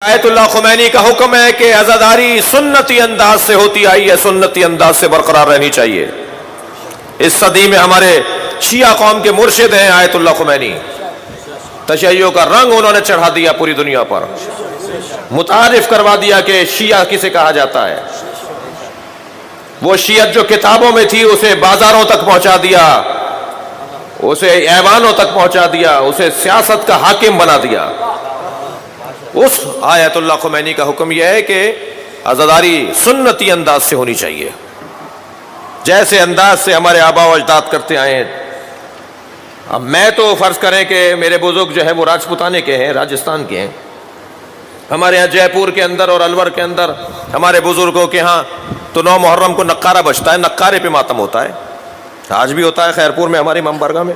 آیت اللہ خمینی کا حکم ہے کہ عزاداری سنتی انداز سے ہوتی آئی ہے، سنتی انداز سے برقرار رہنی چاہیے۔ اس صدی میں ہمارے شیعہ قوم کے مرشد ہیں آیت اللہ خمینی، تشیعوں کا رنگ انہوں نے چڑھا دیا پوری دنیا پر، متعارف کروا دیا کہ شیعہ کسے کہا جاتا ہے۔ وہ شیعت جو کتابوں میں تھی اسے بازاروں تک پہنچا دیا، اسے ایوانوں تک پہنچا دیا، اسے سیاست کا حاکم بنا دیا۔ اس آیت اللہ خمینی کا حکم یہ ہے کہ عزاداری سنتی انداز سے ہونی چاہیے، جیسے انداز سے ہمارے آبا و اجداد کرتے آئے ہیں۔ اب میں تو فرض کریں کہ میرے بزرگ جو ہے وہ راجپوتانے کے ہیں، راجستھان کے ہیں۔ ہمارے یہاں جے پور کے اندر اور الور کے اندر ہمارے بزرگوں کے ہاں تو 9 محرم کو نقارہ بجتا ہے، نقارے پہ ماتم ہوتا ہے، آج بھی ہوتا ہے خیرپور میں ہماری امام بارگاہ میں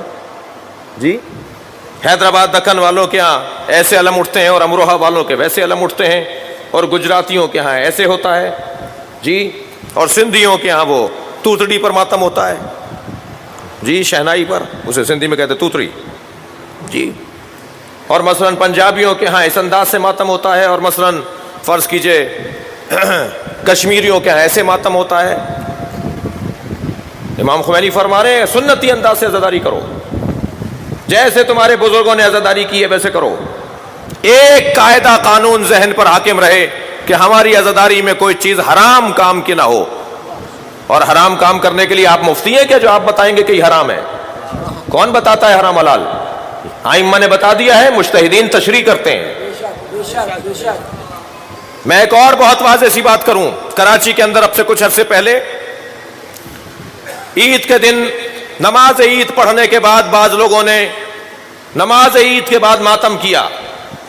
جی۔ حیدرآباد دکن والوں کے ہاں ایسے علم اٹھتے ہیں اور امروہہ والوں کے ویسے علم اٹھتے ہیں، اور گجراتیوں کے ہاں ایسے ہوتا ہے جی، اور سندھیوں کے ہاں وہ توتڑی پر ماتم ہوتا ہے جی، شہنائی پر، اسے سندھی میں کہتے توتڑی جی۔ اور مثلاً پنجابیوں کے ہاں اس انداز سے ماتم ہوتا ہے، اور مثلاً فرض کیجئے کشمیریوں کے ہاں ایسے ماتم ہوتا ہے۔ امام خمینی فرما رہے ہیں سنتی انداز سے عزاداری کرو، جیسے تمہارے بزرگوں نے عزاداری کی ہے ویسے کرو۔ ایک قاعدہ قانون ذہن پر حاکم رہے کہ ہماری عزاداری میں کوئی چیز حرام کام کی نہ ہو، اور حرام کام کرنے کے لیے آپ مفتی ہیں کیا جو آپ بتائیں گے کہ یہ حرام ہے؟ کون بتاتا ہے حرام حلال؟ ائمہ نے بتا دیا ہے، مجتہدین تشریح کرتے ہیں۔ میں ایک اور بہت واضح سی بات کروں، کراچی کے اندر اب سے کچھ عرصے پہلے عید کے دن نماز عید پڑھنے کے بعد بعض لوگوں نے نماز عید کے بعد ماتم کیا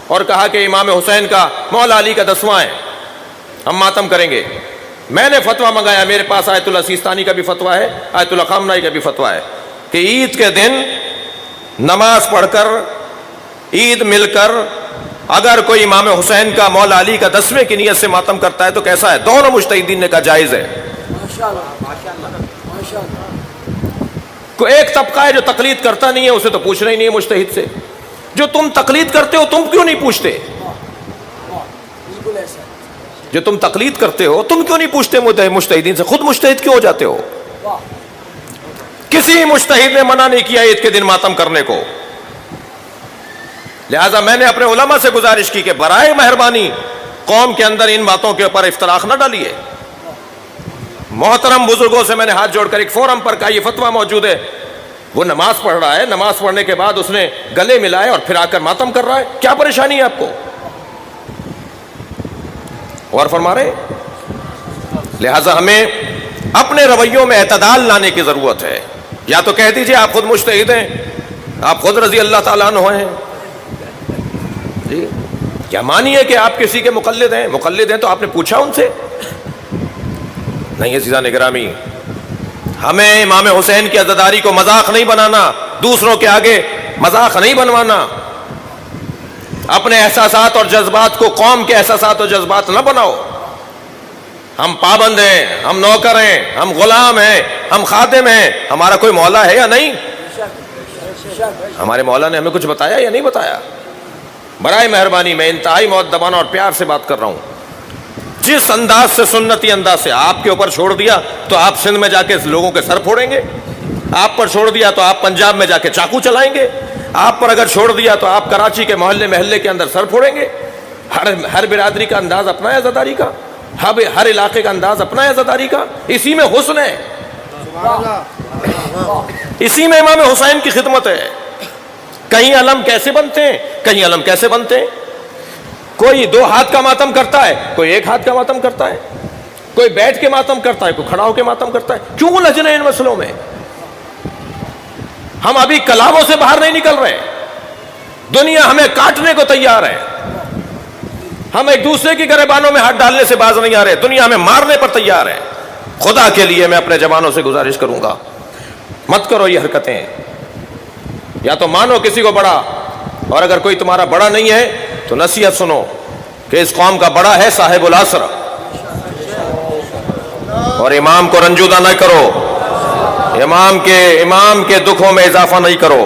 اور کہا کہ امام حسین کا مولا علی کا 10واں ہے، ہم ماتم کریں گے۔ میں نے فتویٰ منگایا، میرے پاس آیت اللہ سیستانی کا بھی فتویٰ ہے، آیت اللہ خامنائی کا بھی فتویٰ ہے کہ عید کے دن نماز پڑھ کر عید مل کر اگر کوئی امام حسین کا مولا علی کا 10ویں کی نیت سے ماتم کرتا ہے تو کیسا ہے؟ دونوں مجتہدین نے کہا جائز ہے۔ کوئی ایک طبقہ ہے جو تقلید کرتا نہیں ہے، اسے تو پوچھنا ہی نہیں ہے مجتہد سے۔ جو تم تقلید کرتے ہو تم کیوں نہیں پوچھتے؟ جو تم تقلید کرتے ہو تم کیوں نہیں پوچھتے مجتہدین سے؟ خود مجتہد کیوں ہو جاتے ہو؟ کسی مجتہد نے منع نہیں کیا عید کے دن ماتم کرنے کو، لہذا میں نے اپنے علماء سے گزارش کی کہ برائے مہربانی قوم کے اندر ان باتوں کے اوپر اختلاف نہ ڈالیے۔ محترم بزرگوں سے میں نے ہاتھ جوڑ کر ایک فورم پر کہا یہ فتویٰ موجود ہے، وہ نماز پڑھ رہا ہے، نماز پڑھنے کے بعد اس نے گلے ملائے اور پھر آ کر ماتم کر رہا ہے، کیا پریشانی ہے آپ کو؟ اور فرما رہے لہذا ہمیں اپنے رویوں میں اعتدال لانے کی ضرورت ہے۔ یا تو کہہ دیجئے آپ خود مجتہد ہیں، آپ خود رضی اللہ تعالیٰ عنہ ہیں جی، کیا مانیے کہ آپ کسی کے مقلد ہیں؟ مقلد ہیں تو آپ نے پوچھا ان سے؟ نہیں عزیزان گرامی، ہمیں امام حسین کی عزاداری کو مذاق نہیں بنانا، دوسروں کے آگے مذاق نہیں بنوانا، اپنے احساسات اور جذبات کو قوم کے احساسات اور جذبات نہ بناؤ۔ ہم پابند ہیں، ہم نوکر ہیں، ہم غلام ہیں، ہم خادم ہیں، ہمارا کوئی مولا ہے یا نہیں؟ ہمارے مولا نے ہمیں کچھ بتایا یا نہیں بتایا؟ برائے مہربانی میں انتہائی مؤدبانہ اور پیار سے بات کر رہا ہوں، جس انداز سے سنتی انداز سے آپ کے اوپر چھوڑ دیا تو آپ سندھ میں جا کے لوگوں کے سر پھوڑیں گے، آپ پر چھوڑ دیا تو آپ پنجاب میں جا کے چاقو چلائیں گے، آپ پر اگر چھوڑ دیا تو آپ کراچی کے محلے محلے کے اندر سر پھوڑیں گے۔ ہر برادری کا انداز اپنا ہے عزاداری کا، ہر علاقے کا انداز اپنا ہے عزاداری کا، اسی میں حسن ہے، اسی میں امام حسین کی خدمت ہے۔ کہیں علم کیسے بنتے ہیں، کہیں علم کیسے بنتے ہیں، کوئی 2 ہاتھ کا ماتم کرتا ہے، کوئی 1 ہاتھ کا ماتم کرتا ہے، کوئی بیٹھ کے ماتم کرتا ہے، کوئی کھڑا ہو کے ماتم کرتا ہے۔ کیوں الجھ رہے ہیں ان مسئلوں میں؟ ہم ابھی کلاموں سے باہر نہیں نکل رہے، دنیا ہمیں کاٹنے کو تیار ہے، ہم ایک دوسرے کی گریبانوں میں ہاتھ ڈالنے سے باز نہیں آ رہے، دنیا ہمیں مارنے پر تیار ہے۔ خدا کے لیے میں اپنے جوانوں سے گزارش کروں گا مت کرو یہ حرکتیں، یا تو مانو کسی کو بڑا، اور اگر کوئی تمہارا بڑا نہیں ہے تو نصیحت سنو کہ اس قوم کا بڑا ہے صاحب العصر، اور امام کو رنجودہ نہ کرو، امام کے دکھوں میں اضافہ نہیں کرو،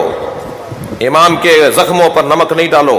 امام کے زخموں پر نمک نہیں ڈالو،